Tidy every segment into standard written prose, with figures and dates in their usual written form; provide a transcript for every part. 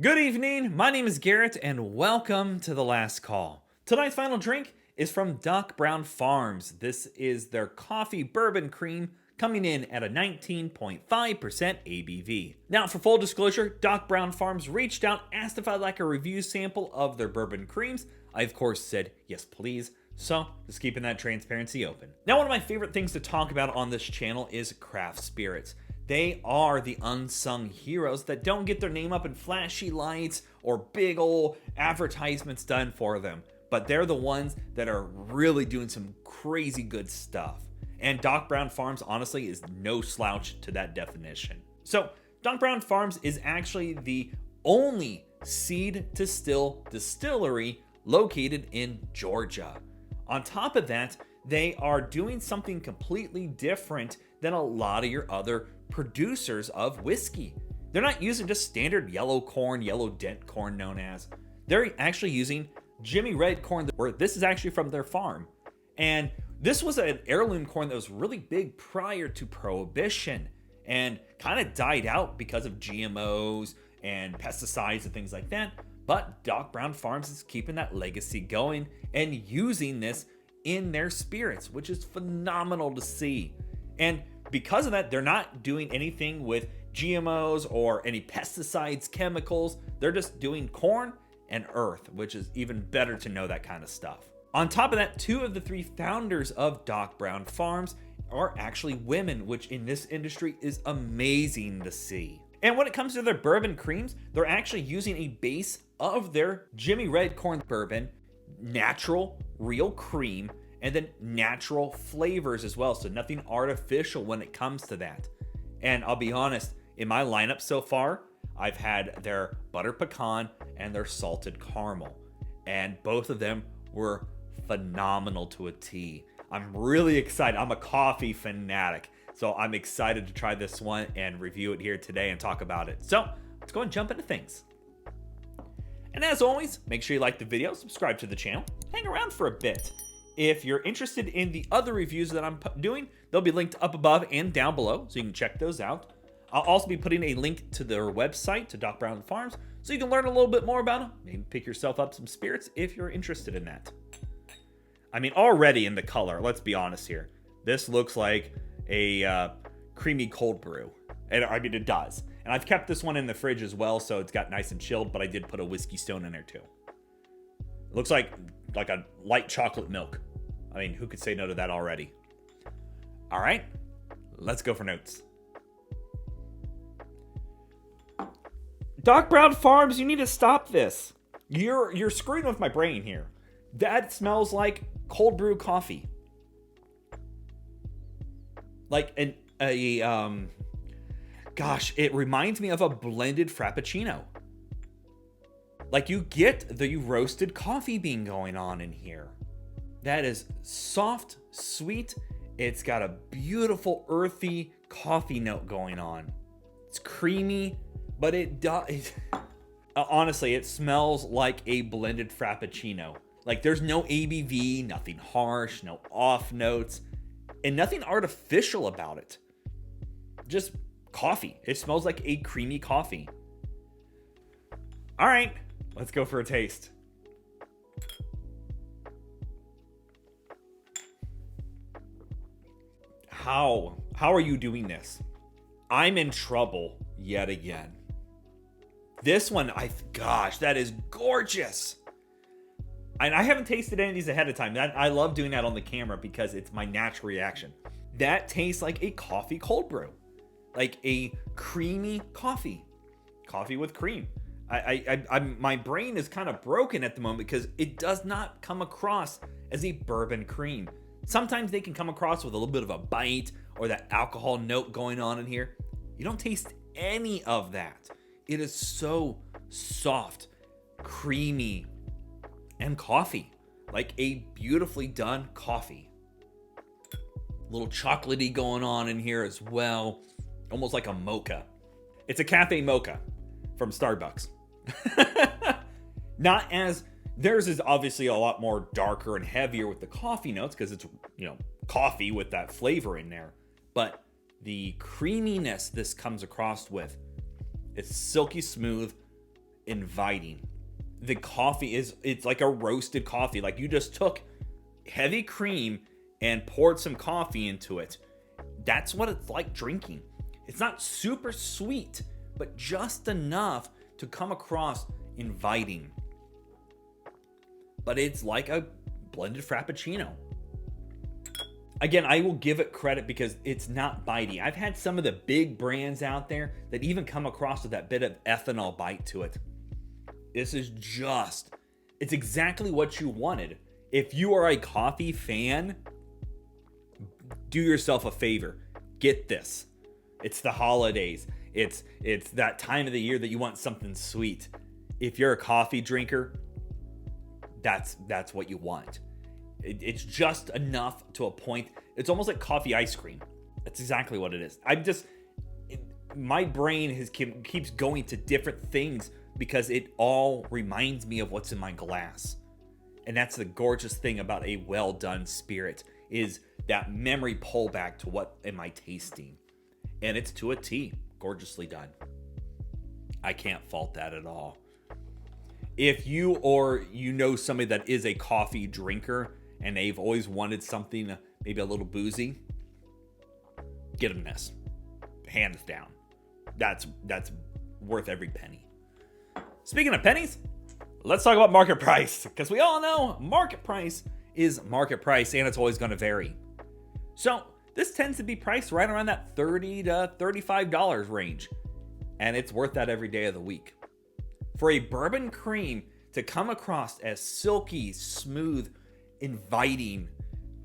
Good evening, my name is Garrett and welcome to The Last Call. Tonight's final drink is from Doc Brown Farms. This is their coffee bourbon cream coming in at a 19.5% ABV. Now for full disclosure, Doc Brown Farms reached out, asked if I'd like a review sample of their bourbon creams. I of course said yes please, so just keeping that transparency open. Now one of my favorite things to talk about on this channel is craft spirits. They are the unsung heroes that don't get their name up in flashy lights or big old advertisements done for them. But they're the ones that are really doing some crazy good stuff. And Doc Brown Farms honestly is no slouch to that definition. So Doc Brown Farms is actually the only seed to still distillery located in Georgia. On top of that, they are doing something completely different than a lot of your other producers of whiskey. They're not using just standard yellow corn, yellow dent corn known as. They're actually using Jimmy Red corn, where this is actually from their farm. And this was an heirloom corn that was really big prior to Prohibition and kind of died out because of GMOs and pesticides and things like that. But Doc Brown Farms is keeping that legacy going and using this in their spirits, which is phenomenal to see. And because of that, they're not doing anything with GMOs or any pesticides, chemicals. They're just doing corn and earth, which is even better to know that kind of stuff. On top of that, 2 of the 3 founders of Doc Brown Farms are actually women, which in this industry is amazing to see. And when it comes to their bourbon creams, they're actually using a base of their Jimmy Red corn bourbon, natural, real cream, and then natural flavors as well. So nothing artificial when it comes to that. And I'll be honest, in my lineup so far, I've had their butter pecan and their salted caramel. And both of them were phenomenal to a T. I'm really excited. I'm a coffee fanatic. So I'm excited to try this one and review it here today and talk about it. So let's go and jump into things. And as always, make sure you like the video, subscribe to the channel, hang around for a bit. If you're interested in the other reviews that I'm doing, they'll be linked up above and down below, so you can check those out. I'll also be putting a link to their website, to Doc Brown Farms, so you can learn a little bit more about them. Maybe pick yourself up some spirits if you're interested in that. I mean, already in the color, let's be honest here. This looks like a creamy cold brew. And I mean, it does. And I've kept this one in the fridge as well, so it's got nice and chilled, but I did put a whiskey stone in there too. It looks like a light chocolate milk. I mean, who could say no to that already? All right, let's go for notes. Doc Brown Farms, you need to stop this. You're screwing with my brain here. That smells like cold brew coffee. Like gosh, it reminds me of a blended Frappuccino. Like you get the roasted coffee bean going on in here. That is soft, sweet. It's got a beautiful earthy coffee note going on. It's creamy, but it does. Honestly, it smells like a blended Frappuccino. Like there's no ABV, nothing harsh, no off notes, and nothing artificial about it. Just coffee. It smells like a creamy coffee. All right, let's go for a taste. How are you doing this? I'm in trouble yet again. This one, gosh, that is gorgeous. And I haven't tasted any of these ahead of time. I love doing that on the camera because it's my natural reaction. That tastes like a coffee cold brew. Like a creamy coffee. Coffee with cream. My brain is kind of broken at the moment because it does not come across as a bourbon cream. Sometimes they can come across with a little bit of a bite or that alcohol note going on in here. You don't taste any of that. It is so soft, creamy, and coffee. Like a beautifully done coffee. A little chocolatey going on in here as well. Almost like a mocha. It's a cafe mocha from Starbucks. Not as... Theirs is obviously a lot more darker and heavier with the coffee notes because it's, coffee with that flavor in there. But the creaminess this comes across with, it's silky smooth. inviting. The coffee it's like a roasted coffee. Like you just took heavy cream and poured some coffee into it. That's what it's like drinking. It's not super sweet, but just enough to come across inviting. But it's like a blended Frappuccino. Again, I will give it credit because it's not bitey. I've had some of the big brands out there that even come across with that bit of ethanol bite to it. This is it's exactly what you wanted. If you are a coffee fan, do yourself a favor. Get this. It's the holidays. It's that time of the year that you want something sweet. If you're a coffee drinker, that's what you want. It's just enough to a point. It's almost like coffee ice cream. That's exactly what it is. My brain keeps going to different things because it all reminds me of what's in my glass. And that's the gorgeous thing about a well done spirit, is that memory pullback to what am I tasting. And it's to a T, gorgeously done. I can't fault that at all. If you know somebody that is a coffee drinker and they've always wanted something maybe a little boozy, get them this. Hands down. That's worth every penny. Speaking of pennies, let's talk about market price, because we all know market price is market price and it's always going to vary. So this tends to be priced right around that $30 to $35 range, and it's worth that every day of the week. For a bourbon cream to come across as silky, smooth, inviting,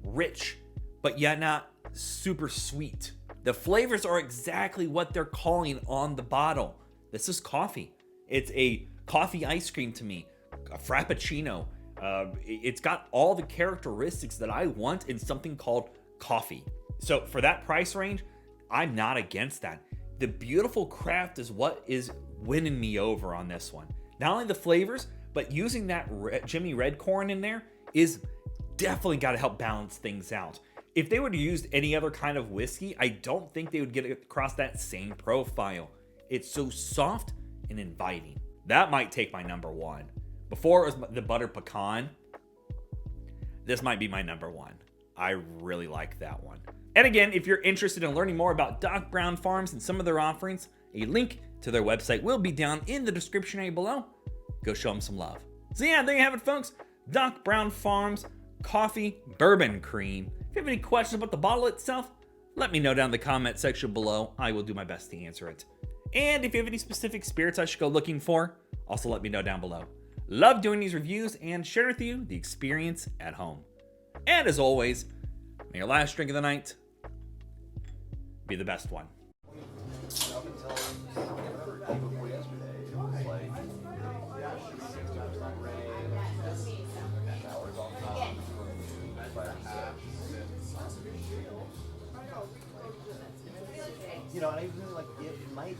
rich, but yet not super sweet. The flavors are exactly what they're calling on the bottle. This is coffee. It's a coffee ice cream to me, a Frappuccino. It's got all the characteristics that I want in something called coffee. So for that price range, I'm not against that. The beautiful craft is what is winning me over on this one. Not only the flavors, but using that Jimmy Red Corn in there is definitely got to help balance things out. If they would have used any other kind of whiskey, I don't think they would get across that same profile. It's so soft and inviting. That might take my number one. Before it was the butter pecan, this might be my number one. I really like that one. And again, if you're interested in learning more about Doc Brown Farms and some of their offerings, a link to their website will be down in the description area below. Go show them some love. So yeah, there you have it, folks. Doc Brown Farms Coffee Bourbon Cream. If you have any questions about the bottle itself, let me know down in the comment section below. I will do my best to answer it. And if you have any specific spirits I should go looking for, also let me know down below. Love doing these reviews and sharing with you the experience at home. And as always, may your last drink of the night be the best one. You know, and I really like it might